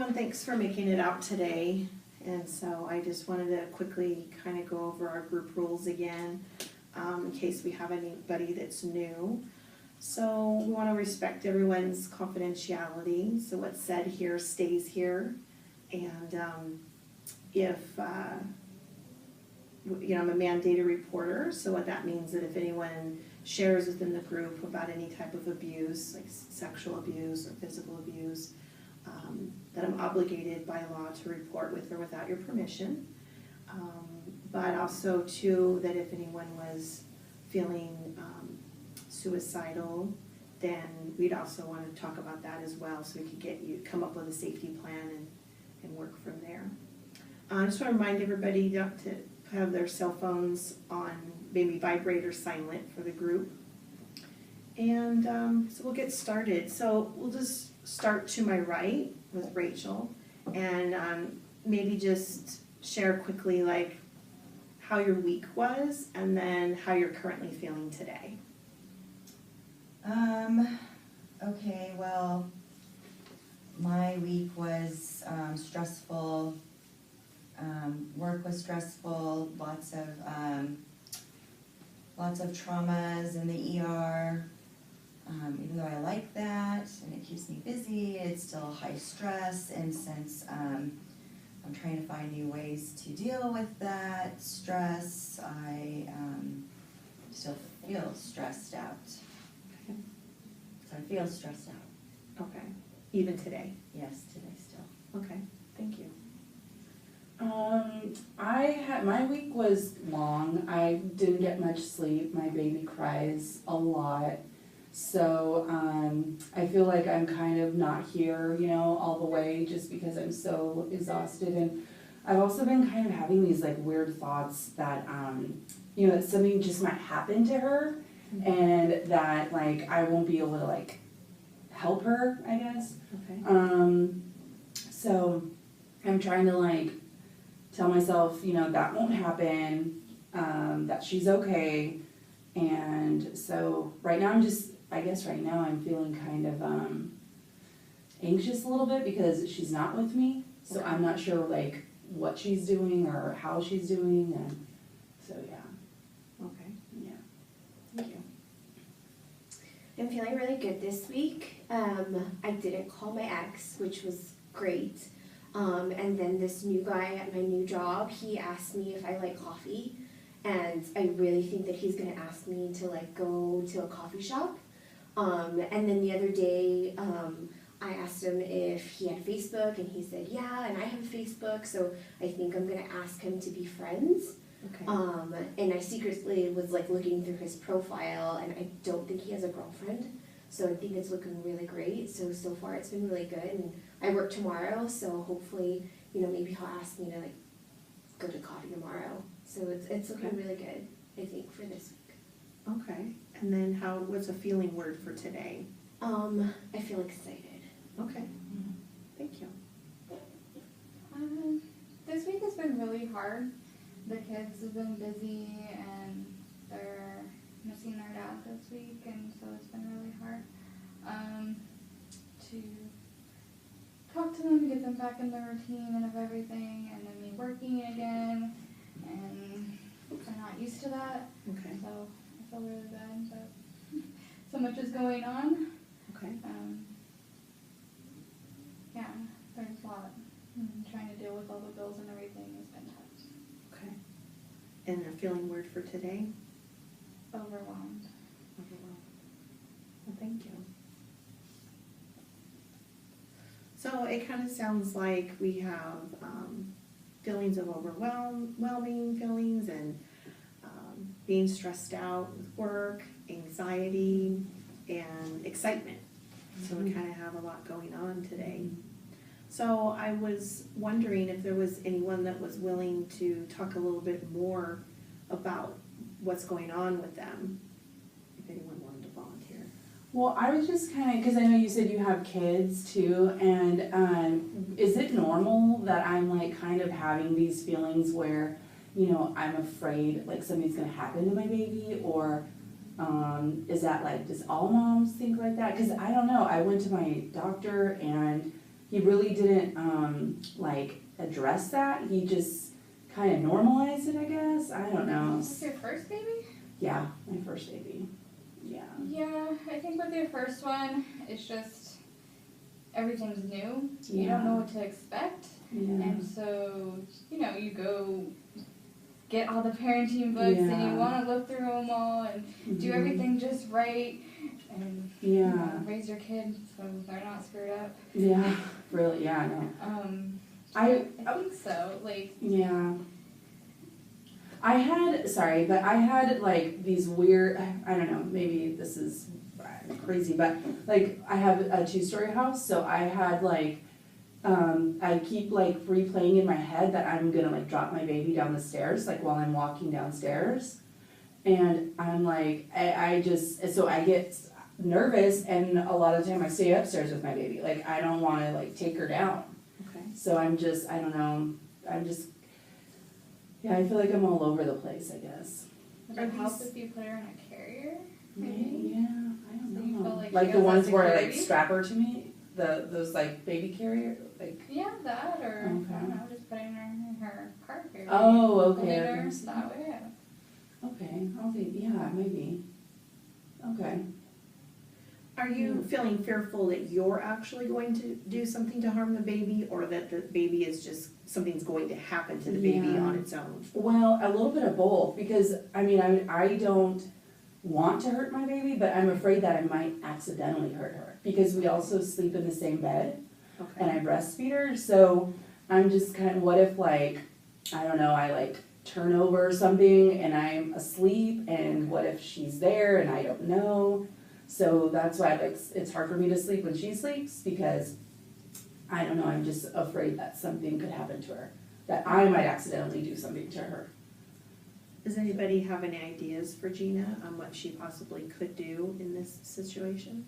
everyone, thanks for making it out today. And so I just wanted to quickly kind of go over our group rules again, in case we have anybody that's new. So we want to respect everyone's confidentiality, so what's said here stays here. And if, I'm a mandated reporter, so what that means that if anyone shares within the group about any type of abuse, like sexual abuse or physical abuse, that I'm obligated by law to report with or without your permission. But also too, that if anyone was feeling suicidal, then we'd also want to talk about that as well, so we could come up with a safety plan and work from there. I just want to remind everybody not to have their cell phones on maybe vibrate or silent for the group. And so we'll get started. So we'll just start to my right with Rachel, and maybe just share quickly like how your week was and then how you're currently feeling today. Okay, well, my week was stressful. Work was stressful, lots of traumas in the ER. Even though I like that and it keeps me busy, it's still high stress, and since I'm trying to find new ways to deal with that stress, I still feel stressed out. Okay. So I feel stressed out. Okay. Even today? Yes, today still. Okay. Thank you. My week was long. I didn't get much sleep. My baby cries a lot. So, I feel like I'm kind of not here, all the way, just because I'm so exhausted. And I've also been kind of having these like weird thoughts that, that something just might happen to her, and that like I won't be able to like help her, I guess. Okay. So I'm trying to like tell myself, that won't happen, that she's okay. And so right now I'm feeling kind of anxious a little bit because she's not with me. So Okay. I'm not sure like what she's doing or how she's doing, and so yeah. Okay. Yeah. Thank you. I'm feeling really good this week. I didn't call my ex, which was great. And then this new guy at my new job, he asked me if I like coffee. And I really think that he's gonna ask me to like go to a coffee shop. And then the other day, I asked him if he had Facebook, and he said, yeah, and I have Facebook, so I think I'm gonna ask him to be friends. Okay. And I secretly was like looking through his profile, and I don't think he has a girlfriend, so I think it's looking really great. So far it's been really good, and I work tomorrow, so hopefully, maybe he'll ask me to like go to coffee tomorrow. So it's looking Okay. really good, I think, for this week. Okay. And then what's a feeling word for today? I feel excited. Okay. Thank you. This week has been really hard. The kids have been busy and they're missing their dad this week, and so it's been really hard to talk to them, get them back in the routine and of everything, and then me working again, and I'm not used to that. Okay. So I feel really bad, but so much is going on. Okay. Yeah, there's a lot. Trying to deal with all the bills and everything has been tough. Okay. And a feeling word for today? Overwhelmed. Overwhelmed. Well, thank you. So it kind of sounds like we have feelings of overwhelming feelings, and being stressed out with work, anxiety, and excitement. So we kind of have a lot going on today. So I was wondering if there was anyone that was willing to talk a little bit more about what's going on with them, if anyone wanted to volunteer. Well, I was just kind of, because I know you said you have kids too, and is it normal that I'm like kind of having these feelings where, I'm afraid like something's gonna happen to my baby, or is that like, does all moms think like that? Because I don't know, I went to my doctor and he really didn't, like, address that. He just kind of normalized it, I guess. I don't know. Was this your first baby? Yeah, my first baby. Yeah. Yeah, I think with your first one, it's just everything's new. You Yeah. don't know what to expect. Yeah. And so, you go get all the parenting books and Yeah. you want to look through them all and do Mhm. everything just right and Yeah. raise your kid so they're not screwed up. Yeah. Really, yeah, I know. I think so. Like, Yeah. I had like these weird, I don't know, maybe this is crazy, but like I have a 2-story house, so I had like, I keep like replaying in my head that I'm gonna like drop my baby down the stairs, like while I'm walking downstairs. And I'm like, I get nervous, and a lot of the time I stay upstairs with my baby. Like I don't wanna like take her down. Okay. So I don't know, yeah, I feel like I'm all over the place, I guess. would it help if you put her in a carrier? Maybe? Yeah, I don't So you know. feel like Like she the has ones that where I like security? strap her to me, those like baby carrier, like. Yeah, that or, Okay. I don't know, just putting her in her car carrier. Oh, okay. Holding I've her never seen that way. Okay, I'll think, yeah, maybe. Okay. Are you feeling fearful that you're actually going to do something to harm the baby, or that the baby is just, something's going to happen to the baby Yeah. on its own? Well, a little bit of both, because I mean, I don't want to hurt my baby, but I'm afraid that I might accidentally hurt her, because we also sleep in the same bed. And Okay. I breastfeed her, so I'm just kind of, what if like, I don't know, I like turn over or something and I'm asleep, and what if she's there and I don't know? So that's why like it's hard for me to sleep when she sleeps, because I don't know, I'm just afraid that something could happen to her, that I might accidentally do something to her. Does anybody have any ideas for Gina on what she possibly could do in this situation?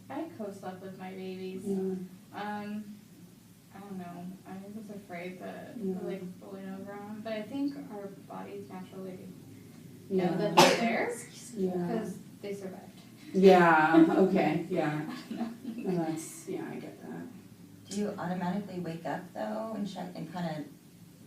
I co-slept with my babies. Yeah. I don't know. I was afraid that Yeah. like rolling over on them, but I think our bodies naturally Yeah. know that they're there Yeah. because they survived. Yeah, okay, yeah. No, that's, yeah, I get that. Do you automatically wake up though and check and kind of,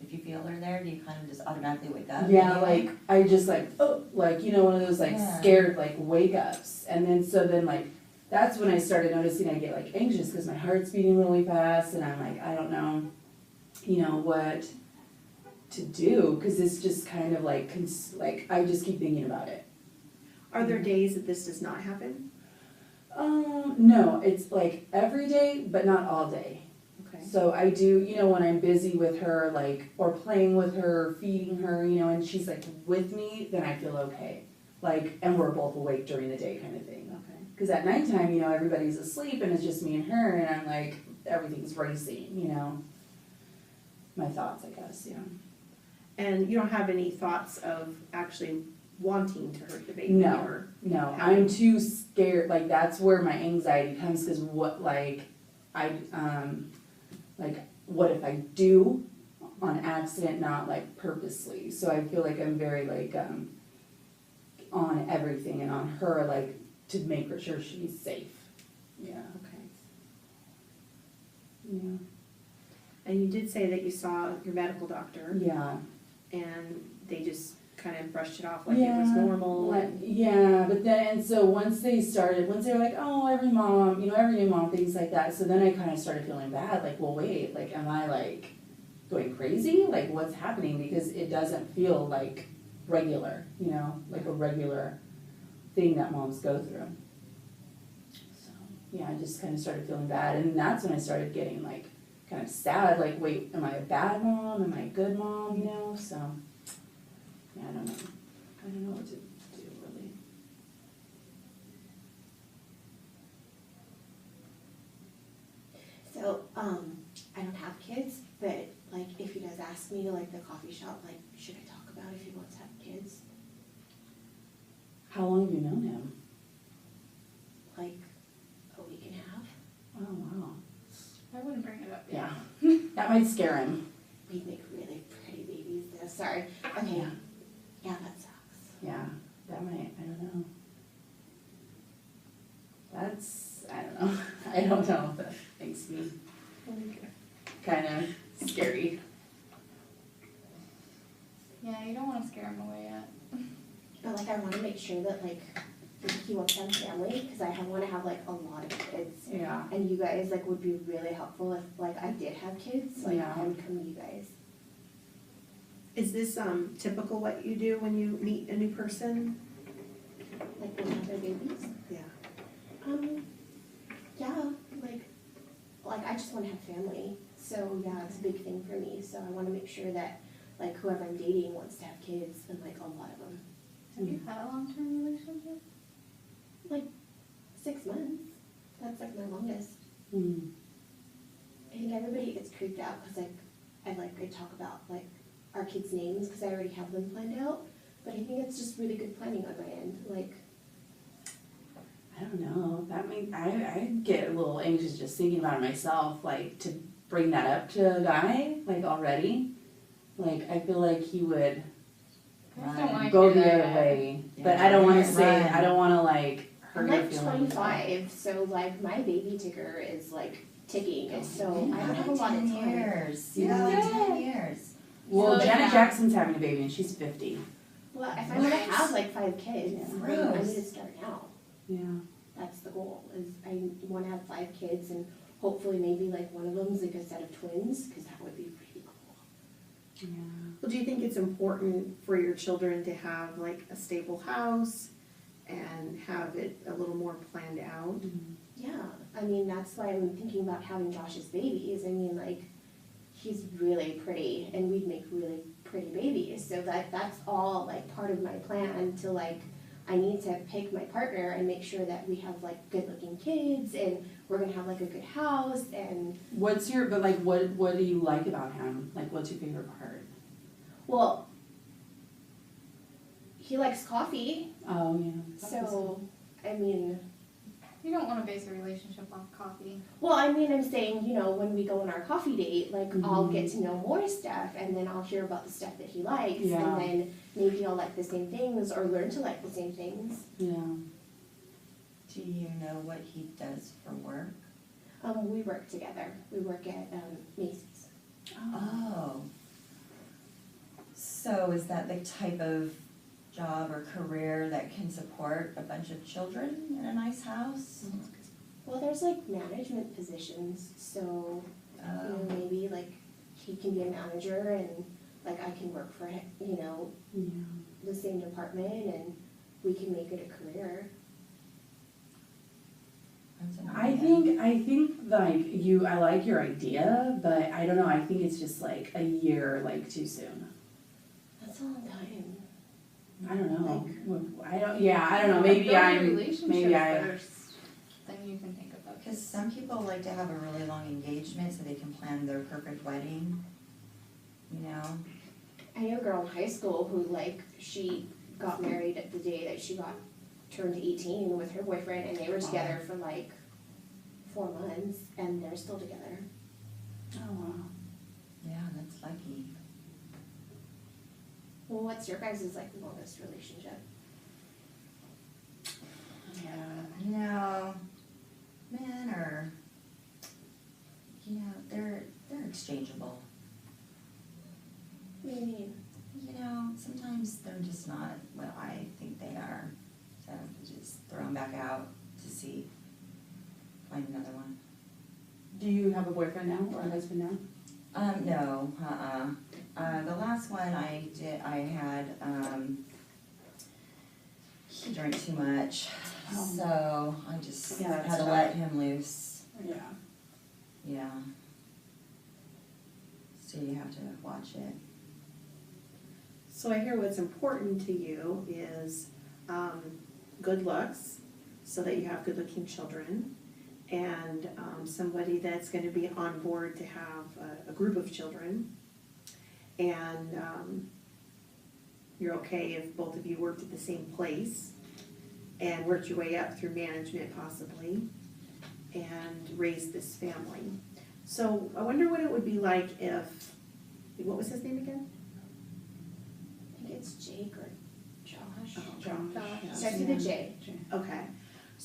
if you feel her there, do you kind of just automatically wake up? Yeah, anyway? like, I just like, oh, like, one of those like Yeah. scared like wake ups. And then like, that's when I started noticing I get like anxious because my heart's beating really fast, and I'm like, I don't know, what to do, because it's just kind of like, I just keep thinking about it. Are there days that this does not happen? No, it's like every day, but not all day. Okay. So I do, when I'm busy with her, like, or playing with her, feeding her, and she's like with me, then I feel okay. Like, and we're both awake during the day kind of thing. Okay. Because at nighttime, everybody's asleep and it's just me and her, and I'm like, everything's racing, my thoughts, I guess, yeah. And you don't have any thoughts of actually wanting to hurt the baby? No. Or No, I'm too scared, like, that's where my anxiety comes, because what if I do on accident, not like purposely, so I feel like I'm very like, on everything and on her, like, to make sure she's safe, yeah. Okay. Yeah. And you did say that you saw your medical doctor Yeah. and they just kind of brushed it off like it was normal. And Yeah, but then, and so once they were like, oh, every new mom, things like that, so then I kind of started feeling bad, like, well, wait, like, am I, like, going crazy? Like, what's happening? Because it doesn't feel, like, regular, like a regular thing that moms go through. So, yeah, I just kind of started feeling bad, and that's when I started getting, like, kind of sad, like, wait, am I a bad mom? Am I a good mom? So, yeah, I don't know. I don't know what to do, really. So, I don't have kids, but like if he does ask me to like the coffee shop, like should I talk about if he wants to have kids? How long have you known him? Like a week and a half? Oh, wow. I wouldn't bring it up yet. Yeah, that might scare him. We make really pretty babies though, sorry. Okay, Yeah. yeah, that sucks. Yeah, that might, I don't know. I don't know. I don't know if that makes me kind of scary. Yeah, you don't wanna scare him away yet. But like, I wanna make sure that like, if he wants to have family, cause I wanna have like a lot of kids. Yeah. And you guys like would be really helpful if like I did have kids, like Yeah. I would come to you guys. Is this typical what you do when you meet a new person? Like when they have their babies. Yeah. Yeah, like I just wanna have family, so yeah, it's a big thing for me, so I wanna make sure that like whoever I'm dating wants to have kids, and like a lot of them. Have you had a long-term relationship? 6 months, that's like my longest. Mm. I think everybody gets creeped out, cause like, I talk about like our kids' names, cause I already have them planned out, but I think it's just really good planning on my end, like, I don't know, that means, I get a little anxious just thinking about it myself, like, to bring that up to a guy, like, already. Like, I feel like he would I just don't wanna go hear the that other yet. way, but Yeah, I don't wanna right. say, I don't wanna like I'm hurt your like feelings. 25, so like my baby ticker is like ticking, and so I don't have a Like lot of 10 time. years. Yeah. Like 10 years. Well, Slow Janet down. Jackson's having a baby and she's 50. Well, if I'm gonna have like 5 kids, Yeah. then I Gross. need to start now. Yeah. That's the goal, is I wanna have 5 kids, and hopefully maybe like one of them's like a set of twins, cause that would be pretty cool. Yeah. Well, do you think it's important for your children to have like a stable house and have it a little more planned out? Yeah, I mean, that's why I'm thinking about having Josh's babies. I mean, like, he's really pretty, and we'd make really pretty babies. So that's all like part of my plan to like, I need to pick my partner and make sure that we have like good looking kids, and we're gonna have like a good house, and What's your, but like, what do you like about him? Like, what's your favorite part? well, he likes coffee, Oh, yeah. so, I mean, You don't wanna base a relationship off coffee. well, I mean, I'm saying, you know, when we go on our coffee date, like, I'll Mhm. get to know more stuff, and then I'll hear about the stuff that he likes, Yeah. and then maybe I'll like the same things, or learn to like the same things. Yeah. Do you know what he does for work? We work together. We work at Macy's. Oh. So is that the type of job or career that can support a bunch of children in a nice house? Well, there's like management positions, so, you know, maybe like he can be a manager, and like I can work for him, you know, Yeah. the same department, and we can make it a career. That's an I idea. think like I like your idea, but I don't know, I think it's just like a year, like too soon. That's a long time. I don't know. Like- I don't know, maybe Build a maybe relationship I, first, then you can think about Because it. some people like to have a really long engagement so they can plan their perfect wedding, you know? I knew a girl in high school who like, she got married at the day that she turned 18 with her boyfriend, and they were together for like 4 months, and they're still together. oh wow. Yeah, that's lucky. Well, what's your guys' like longest relationship? Yeah. You know, men are, you know, they're exchangeable. What do you mean? You know, sometimes they're just not what I think they are. So just throw them back out to see, find another one. Do you have a boyfriend now or a husband now? No, the last one I had, he drank too much, Oh. so I just Yeah, that's had to tough. let him loose, Yeah. yeah. So you have to watch it. So I hear what's important to you is good looks, so that you have good-looking children, and somebody that's going to be on board to have a group of children, and you're okay if both of you worked at the same place and worked your way up through management possibly, and raised this family. So I wonder what it would be like if, what was his name again? I think it's Jake or Josh. Oh, Josh. Starts with a J. Okay,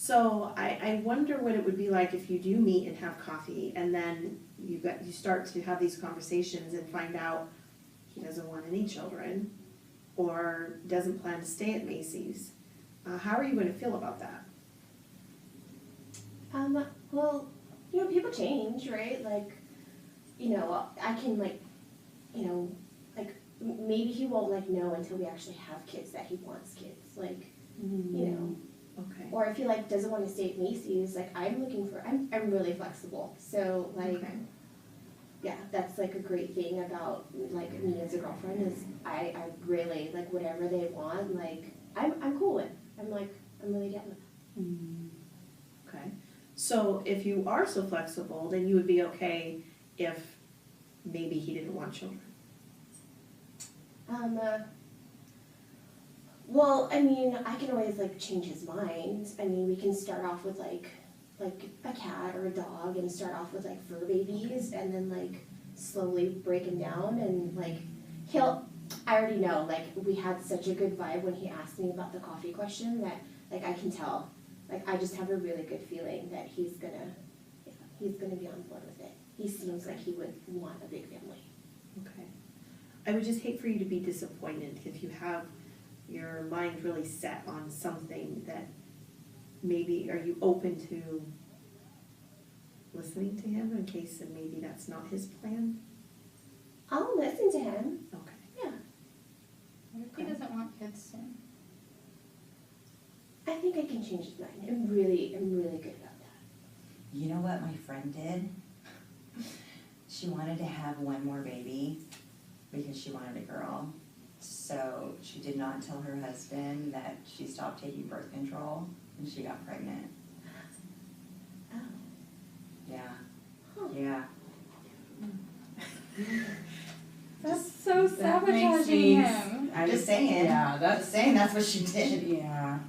So I wonder what it would be like if you do meet and have coffee and then you start to have these conversations and find out he doesn't want any children or doesn't plan to stay at Macy's. How are you going to feel about that? Well, you know, people change, right? Like, you know, I can like, you know, like maybe he won't like know until we actually have kids that he wants kids, like, you know. Okay. Or if he like doesn't want to stay at Macy's, like I'm really flexible. So like, Okay. yeah, that's like a great thing about like me as a girlfriend is I really like whatever they want, like I'm cool with. I'm really down with. Okay. So if you are so flexible, then you would be okay if maybe he didn't want children. Well, I mean, I can always like change his mind. I mean, we can start off with like a cat or a dog and start off with like fur babies and then like slowly break him down and like I already know, like we had such a good vibe when he asked me about the coffee question that like I can tell. Like I just have a really good feeling that he's gonna be on board with it. He seems like he would want a big family. Okay. I would just hate for you to be disappointed if you have your mind really set on something that maybe, are you open to listening to him in case that maybe that's not his plan? I'll listen to him. Okay. Yeah. What if he doesn't want kids soon? I think I can change his mind. I'm really good about that. You know what my friend did? She wanted to have one more baby because she wanted a girl. So she did not tell her husband that she stopped taking birth control and she got pregnant. Oh. Yeah. Huh. Yeah. That's so That makes sabotaging me- him. I'm Just saying. Yeah, Just that's, saying that's what she did. yeah.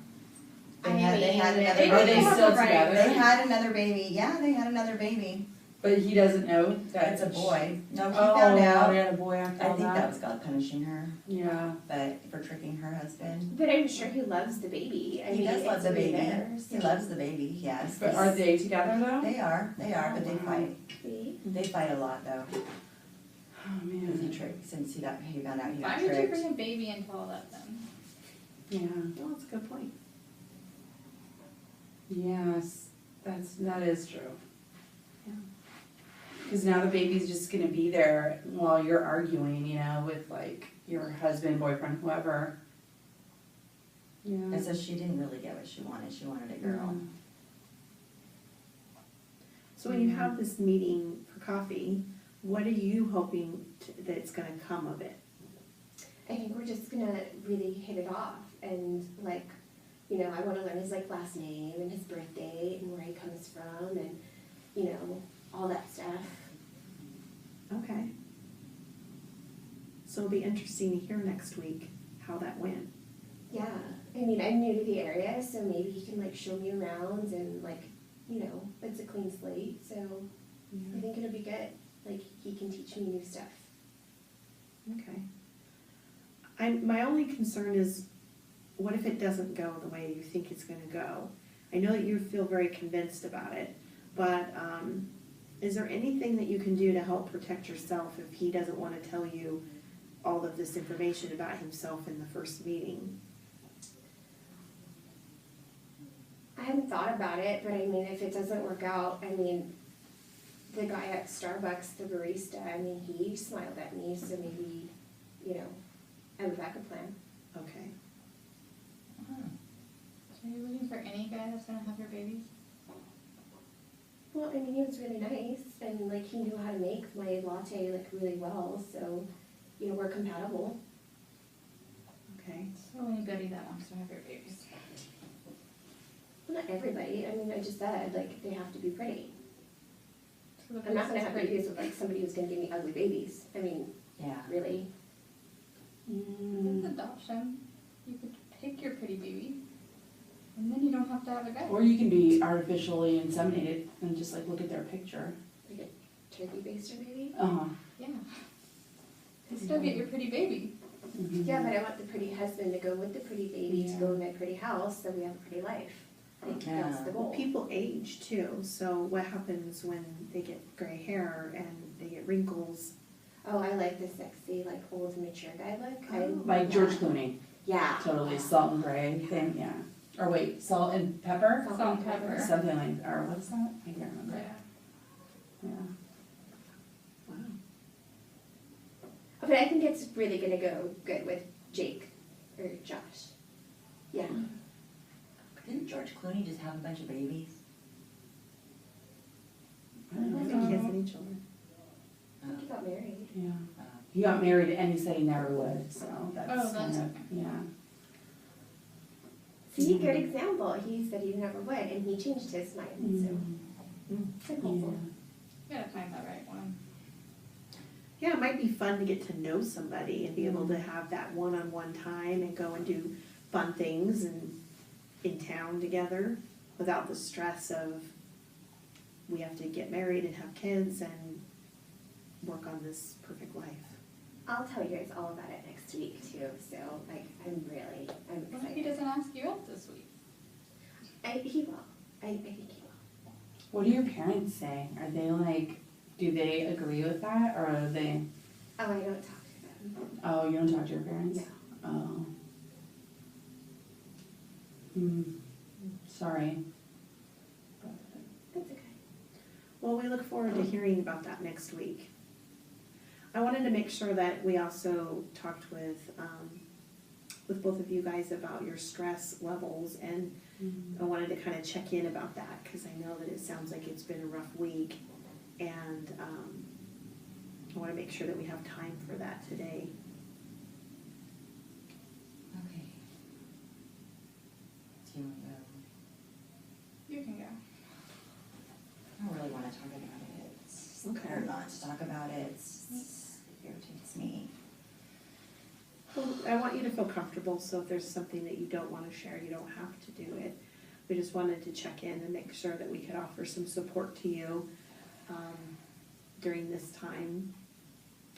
They had another They Are do they have still the right. together? They had another baby. Yeah, they had another baby. But he doesn't know that It's a boy. No, he Oh, found out. they had a boy after I all think that that. was God punishing her, Yeah. but for tricking her husband. But I'm sure he loves the baby. I He mean, does love it's the already baby. there, He so- loves the baby, yes. But are they together though? They are, but they Oh, wow. fight. See? They fight a lot though, Oh because he man. tricked, since he found out he Why got would you tricked. bring a baby into all that then? Yeah. Well, that's a good point. Yes, that is true. Yeah. Because now the baby's just gonna be there while you're arguing, you know, with like your husband, boyfriend, whoever. Yeah. And so she didn't really get what she wanted. She wanted a girl. So when you have this meeting for coffee, what are you hoping that's going to come of it? I think we're just gonna really hit it off and like, you know, I wanna learn his like last name and his birthday and where he comes from and, you know, all that stuff. Okay. So it'll be interesting to hear next week how that went. Yeah, I mean, I'm new to the area, so maybe he can like show me around and like, you know, it's a clean slate, so I think it'll be good. Like, he can teach me new stuff. Okay. My only concern is, what if it doesn't go the way you think it's going to go? I know that you feel very convinced about it, but is there anything that you can do to help protect yourself if he doesn't want to tell you all of this information about himself in the first meeting? I hadn't thought about it, but I mean, if it doesn't work out, I mean, the guy at Starbucks, the barista, I mean, he smiled at me, so maybe, you know, I have a backup plan. Okay. So you're looking for any guy that's gonna have your babies? Well, I mean, he was really nice, and like, he knew how to make my latte like really well, so, you know, we're compatible. Okay. So anybody that wants to have your babies. Well, not everybody, I mean, I just said, like, they have to be pretty. So the I'm not gonna have person's babies with like somebody who's gonna give me ugly babies. I mean, Yeah. really? It's adoption. You could pick your pretty baby, and then you don't have to have a guy. Or you can be artificially inseminated and just like look at their picture. Like a turkey baster maybe? Uh-huh. Yeah. You still get your pretty baby. Mhm. Yeah, but I want the pretty husband to go with the pretty baby to go in my pretty house, so we have a pretty life. I think Yeah. that's the Well, goal. people age too, so what happens when they get gray hair and they get wrinkles? Oh, I like the sexy, like old mature guy look. I Oh. love Like George that. Clooney, Yeah. totally salt and gray thing, yeah. Or wait, salt and pepper? Salt and pepper. Something like, or what's that? I can't remember. Yeah. Yeah. Wow. But I think it's really gonna go good with Jake or Josh. Yeah. Didn't George Clooney just have a bunch of babies? I I don't don't think he has know. any children. I think he got married. Yeah. He got married and he said he never would, so that's Oh, kind that's of, yeah. See, good example. He said he never would, and he changed his mind. So I'm hopeful. Gotta find the right one. Yeah, it might be fun to get to know somebody and be able to have that one-on-one time and go and do fun things and in town together without the stress of we have to get married and have kids and work on this perfect life. I'll tell you guys all about it next week too. So like, I'm What if he excited. doesn't ask you out this week? He will. I think he will. What do your parents say? Are they like, do they agree with that or are they, Oh, I don't talk to them. oh, you don't talk to your parents? No. Oh. Hmm, sorry. That's okay. Well, we look forward to hearing about that next week. I wanted to make sure that we also talked with both of you guys about your stress levels, and I wanted to kind of check in about that because I know that it sounds like it's been a rough week, and I want to make sure that we have time for that today. Okay. Do you want to go? You can go. I don't really want to talk about it. It's Okay. better not to talk about it. It irritates me. Well, I want you to feel comfortable, so if there's something that you don't want to share, you don't have to do it. We just wanted to check in and make sure that we could offer some support to you during this time.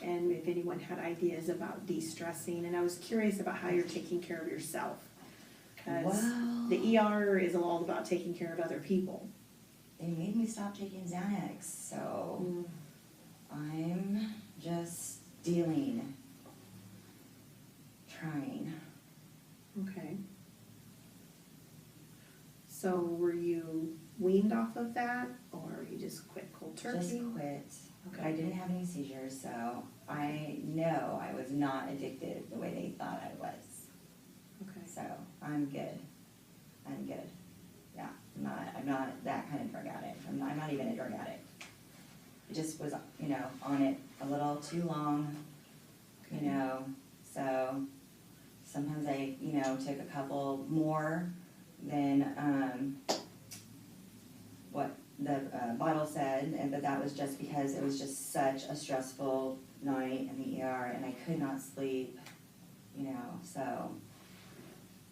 And if anyone had ideas about de-stressing, and I was curious about how you're taking care of yourself. Because Well, the ER is all about taking care of other people. they made me stop taking Xanax, so I'm just dealing. Trying. Okay. So were you weaned off of that, or you just quit cold turkey? Just quit. Okay. I didn't have any seizures, so I know I was not addicted the way they thought I was. Okay. So I'm good. I'm good. Yeah, I'm not that kind of drug addict. I'm not even a drug addict. I just was, on it a little too long, so sometimes I, took a couple more than, what the bottle said, but that was just because it was just such a stressful night in the ER and I could not sleep, so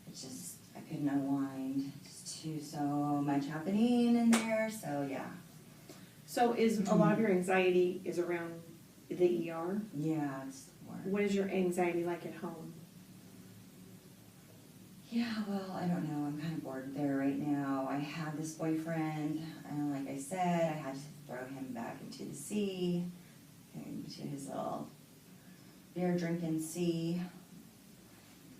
it's just, I couldn't unwind, just so much happening in there, so yeah. So is a lot of your anxiety is around the ER? Yeah, it's more. What is your anxiety like at home? Yeah, well, I don't know, I'm kind of bored there right now. I had this boyfriend, and like I said, I had to throw him back into the sea, into his little beer drinking sea.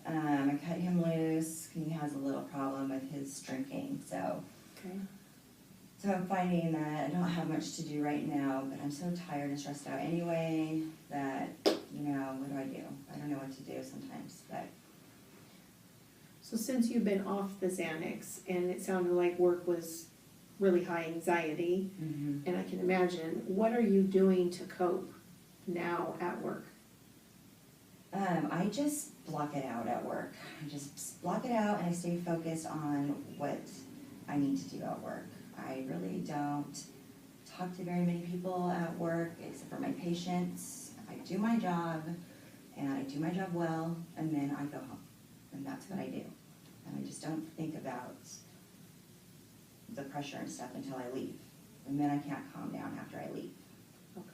I cut him loose, he has a little problem with his drinking, so. Okay. So I'm finding that I don't have much to do right now, but I'm so tired and stressed out anyway, that, what do I do? I don't know what to do sometimes, but. So since you've been off the Xanax, and it sounded like work was really high anxiety, and I can imagine, what are you doing to cope now at work? I just block it out at work. I just block it out and I stay focused on what I need to do at work. I really don't talk to very many people at work except for my patients. I do my job and I do my job well and then I go home. And that's what I do. And I just don't think about the pressure and stuff until I leave. And then I can't calm down after I leave. Okay.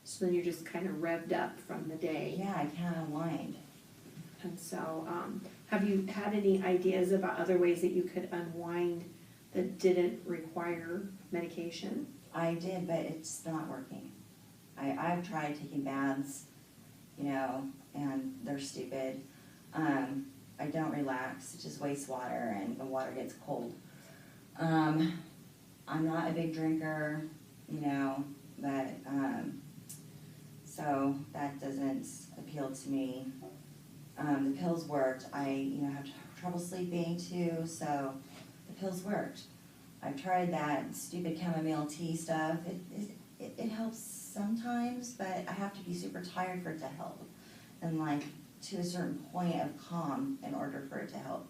So then you're just kind of revved up from the day. Yeah, I can't unwind. And so, have you had any ideas about other ways that you could unwind that didn't require medication? I did, but it's not working. I've tried taking baths, you know, and they're stupid. I don't relax, it just wastes water and the water gets cold. I'm not a big drinker, you know, but, so that doesn't appeal to me. The pills worked. I, you know, have trouble sleeping too, so the pills worked. I've tried that stupid chamomile tea stuff. It helps sometimes, but I have to be super tired for it to help. And like to a certain point of calm in order for it to help.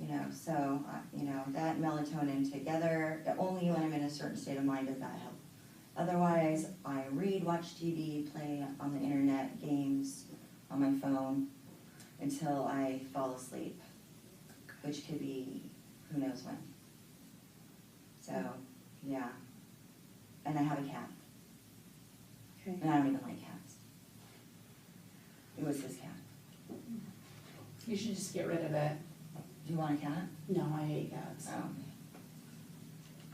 You know, so, you know, that melatonin together, only when I'm in a certain state of mind does that help. Otherwise, I read, watch TV, play on the internet, games on my phone until I fall asleep, which could be who knows when. So, yeah. And I have a cat, Okay. and I don't even like cats. It was his cat. You should just get rid of it. Do you want a cat? No, I hate cats. Oh.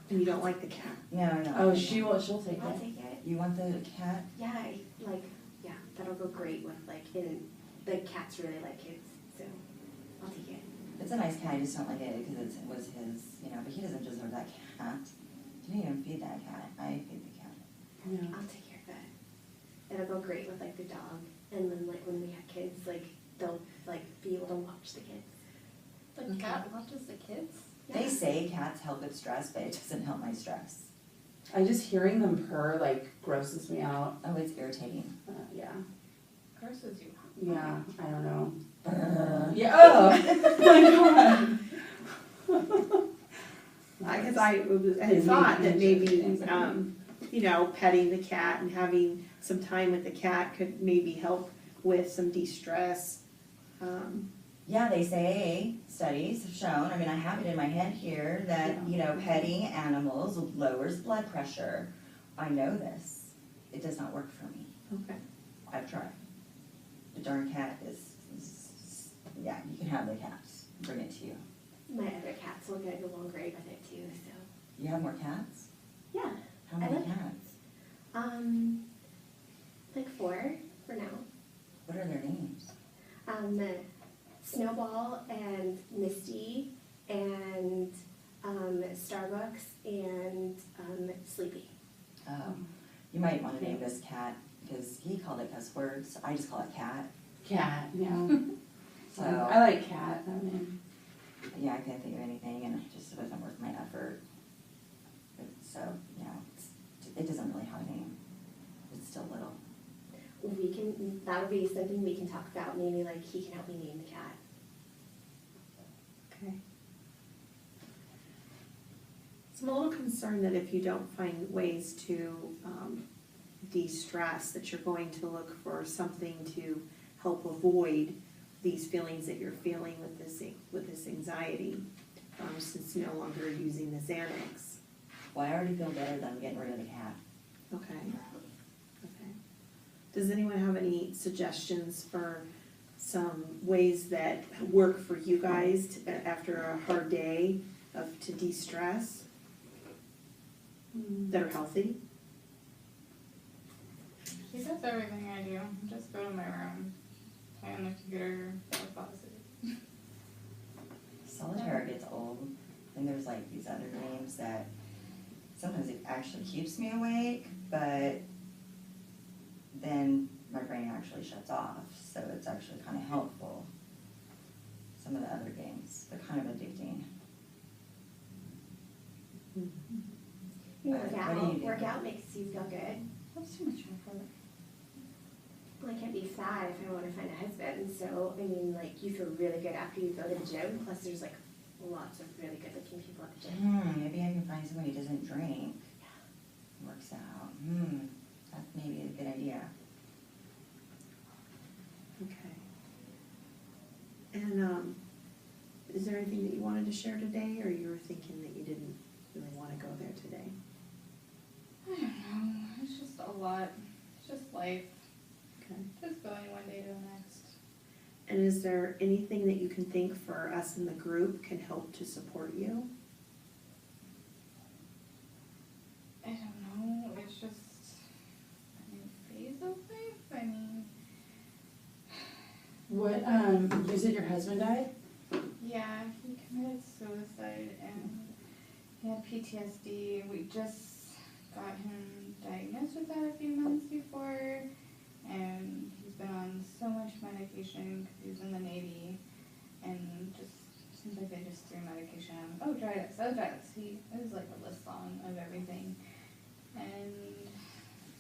And you don't like the cat? No. Oh, she'll take I'll it. take it. You want the cat? Yeah, yeah, that'll go great with like, and the cats really like kids, so I'll take it. It's a nice cat, I just don't like it because it was his, you know, but he doesn't deserve that cat. Didn't even feed that cat. I feed the cat. Yeah. I'll take care of it. It'll go great with like the dog, and then like when we have kids, like they'll like be able to watch the kids. The cat watches the kids? They say cats help with stress, but it doesn't help my stress. I just hearing them purr like grosses me out. Oh, it's irritating. Yeah. Curses you. Yeah, I don't know. Yeah, oh, my God. Because I had thought that maybe, you know, petting the cat and having some time with the cat could maybe help with some de-stress. Yeah, they say, studies have shown, I mean, I have it in my head here, that, you know, petting animals lowers blood pressure. I know this. It does not work for me. Okay. I've tried. The darn cat is yeah, you can have the cat. Bring it to you. My other cats will get along great with it too, so You have more cats? yeah. How I many love cats? Like 4 for now. What are their names? Snowball and Misty and Starbucks and Sleepy. You might want to name this cat, because he called it cuss words. I just call it cat. Cat, yeah. So, I like cat, I mean. yeah, I can't think of anything, and it just wasn't worth my effort. But, so, yeah, it doesn't really have a name. It's still little. That would be something we can talk about. Maybe like he can help me name the cat. Okay. So I'm a little concerned that if you don't find ways to de-stress, that you're going to look for something to help avoid these feelings that you're feeling with this anxiety, since you're no longer using the Xanax. Well, I already feel better than getting rid of the cat. Okay. Okay. Does anyone have any suggestions for some ways that work for you guys after a hard day to de-stress that are healthy? He does everything I do. Just go to my room, play on the computer, fall asleep. Solitaire gets old, and there's like these other games that sometimes it actually keeps me awake, but then my brain actually shuts off, so it's actually kind of helpful. Some of the other games, they're kind of addicting. What do you do? Workout makes you feel good. That's too much effort. Well, I can't be sad if I want to find a husband. So, I mean, like, you feel really good after you go to the gym. Plus, there's, like, lots of really good-looking people at the gym. Maybe I can find somebody who doesn't drink. Works out. That may be a good idea. Okay. And is there anything that you wanted to share today, or you were thinking that you didn't really want to go there today? I don't know. It's just a lot. It's just life. Okay. Just going one day to the next. And is there anything that you can think for us in the group can help to support you? What, you said your husband died? Yeah, he committed suicide and he had PTSD. We just got him diagnosed with that a few months before, and he's been on so much medication because he was in the Navy, and just seems like they just threw medication at him. Oh, try this, oh, try this. It was like a list song of everything. And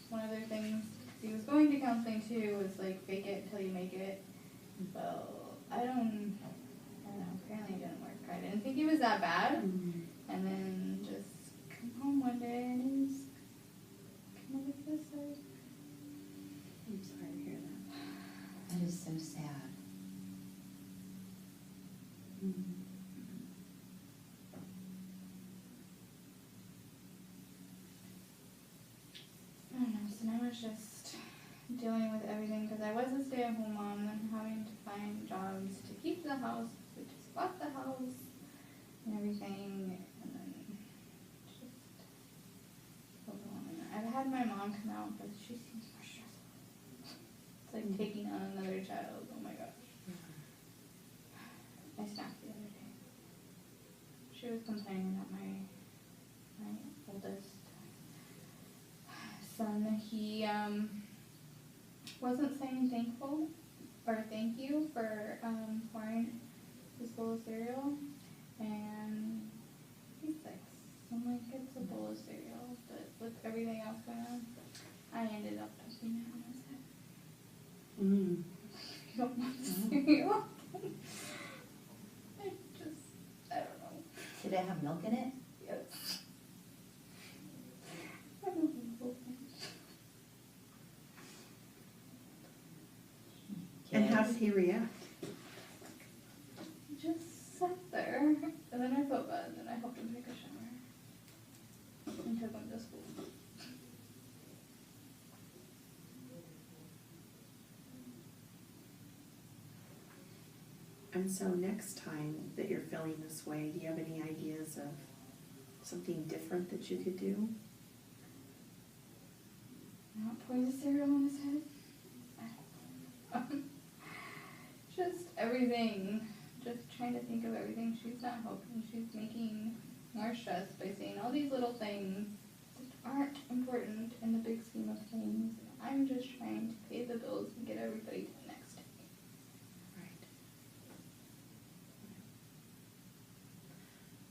one of their things, he was going to counseling too, was like fake it until you make it. Well, I don't know, apparently it didn't work. I didn't think it was that bad. And then just come home one day and he's committed suicide. I'm sorry to hear that. That is so sad. I don't know, so now it's just dealing with everything because I was a stay-at-home mom and having to find jobs to keep the house, we just bought the house and everything, and then just overwhelming. I've had my mom come out, but she seems more stressful. It's like taking on another child, oh my gosh. I snapped the other day. She was complaining that my oldest son, he wasn't saying thankful or thank you for pouring his bowl of cereal, and he's 6. I'm like, it's a bowl of cereal, but with everything else going on, I ended up touching him on his head. You don't want cereal? I don't know. Did it have milk in it? Yes. I don't know. And how did he react? He just sat there, and then I felt bad, and then I helped him take a shower and took him to school. And so next time that you're feeling this way, do you have any ideas of something different that you could do? Not pour the cereal on his head. I don't know. Just everything. Just trying to think of everything. She's not helping. She's making more stress by saying all these little things that aren't important in the big scheme of things. I'm just trying to pay the bills and get everybody to the next day. Right.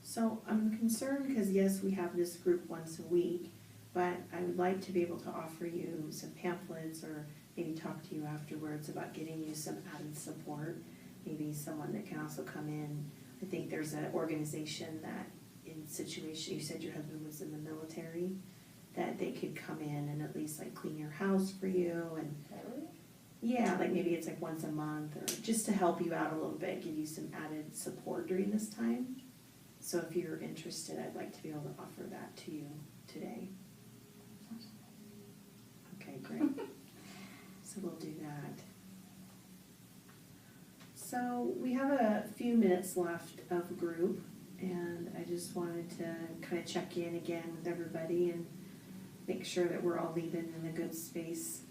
So I'm concerned because yes, we have this group once a week, but I would like to be able to offer you some pamphlets or maybe talk to you afterwards about getting you some added support. Maybe someone that can also come in. I think there's an organization that in situation, you said your husband was in the military, that they could come in and at least like clean your house for you and Really? yeah, like maybe it's like once a month or just to help you out a little bit, give you some added support during this time. So if you're interested, I'd like to be able to offer that to you today. Okay, great. So we'll do that. So we have a few minutes left of group, and I just wanted to kind of check in again with everybody and make sure that we're all leaving in a good space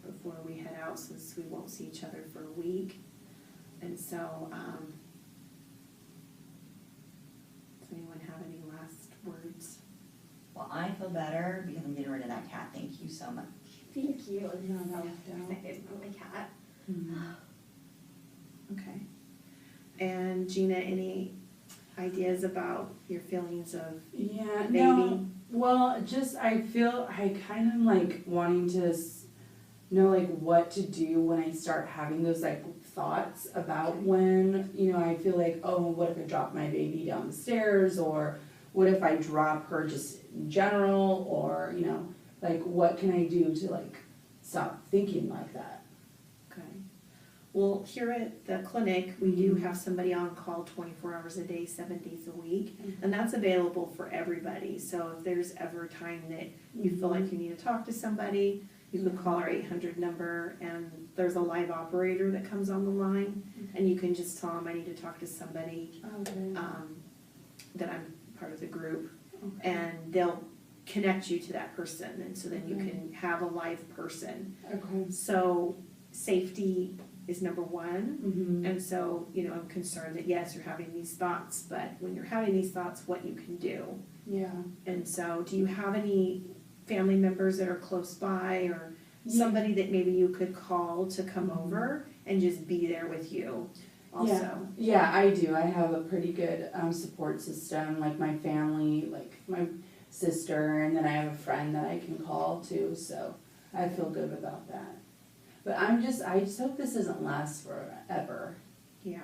before we head out, since we won't see each other for a week. And so, does anyone have any last words? Well, I feel better because I'm getting rid of that cat. Thank you so much. Thank you. Yeah, that was down. Excited for my cat. Okay. And Gina, any ideas about your feelings of Yeah, baby? no, well, just, I feel, I kind of like wanting to know like what to do when I start having those like thoughts about when, you know, I feel like, oh, what if I drop my baby down the stairs, or what if I drop her just in general, or, you know, like what can I do to like stop thinking like that? Okay. Well, here at the clinic, we do have somebody on call 24 hours a day, 7 days a week, and that's available for everybody. So if there's ever a time that you feel like you need to talk to somebody, you can call our 800 number, and there's a live operator that comes on the line, and you can just tell them I need to talk to somebody Okay. that I'm part of the group, Okay. and they'll connect you to that person, and so then you Okay. can have a live person. Okay. So safety is number one. Mm-hmm. And so, I'm concerned that yes, you're having these thoughts, but when you're having these thoughts, what you can do. Yeah. And so, do you have any family members that are close by, or somebody that maybe you could call to come over and just be there with you also? Yeah, I do. I have a pretty good support system, like my family, like my sister, and then I have a friend that I can call too, so I feel good about that. But I just hope this doesn't last forever. Yeah.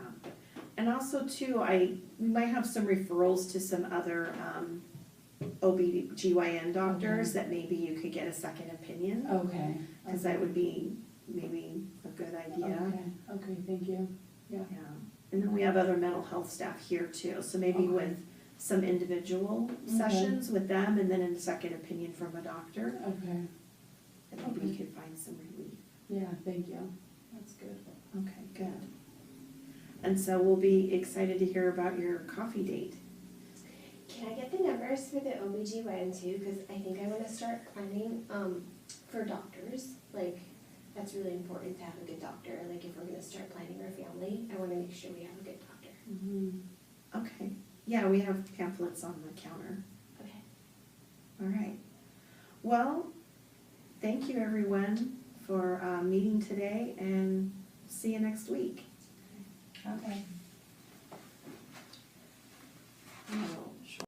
And also too, we might have some referrals to some other OB/GYN doctors that maybe you could get a second opinion, Okay. because that would be maybe a good idea. Okay, thank you. Yeah. And then we have other mental health staff here too, so maybe Okay. with some individual sessions with them, and then a second opinion from a doctor, Okay. and maybe we could find some relief. Yeah, thank you. That's good. Okay, good. And so we'll be excited to hear about your coffee date. Can I get the numbers for the OB/GYN too? Because I think I want to start planning for doctors. Like, that's really important to have a good doctor. Like, if we're going to start planning our family, I want to make sure we have a good doctor. Mm-hmm. Okay. Yeah, we have pamphlets on the counter. Okay. All right. Well, thank you everyone for meeting today, and see you next week. Okay. Oh.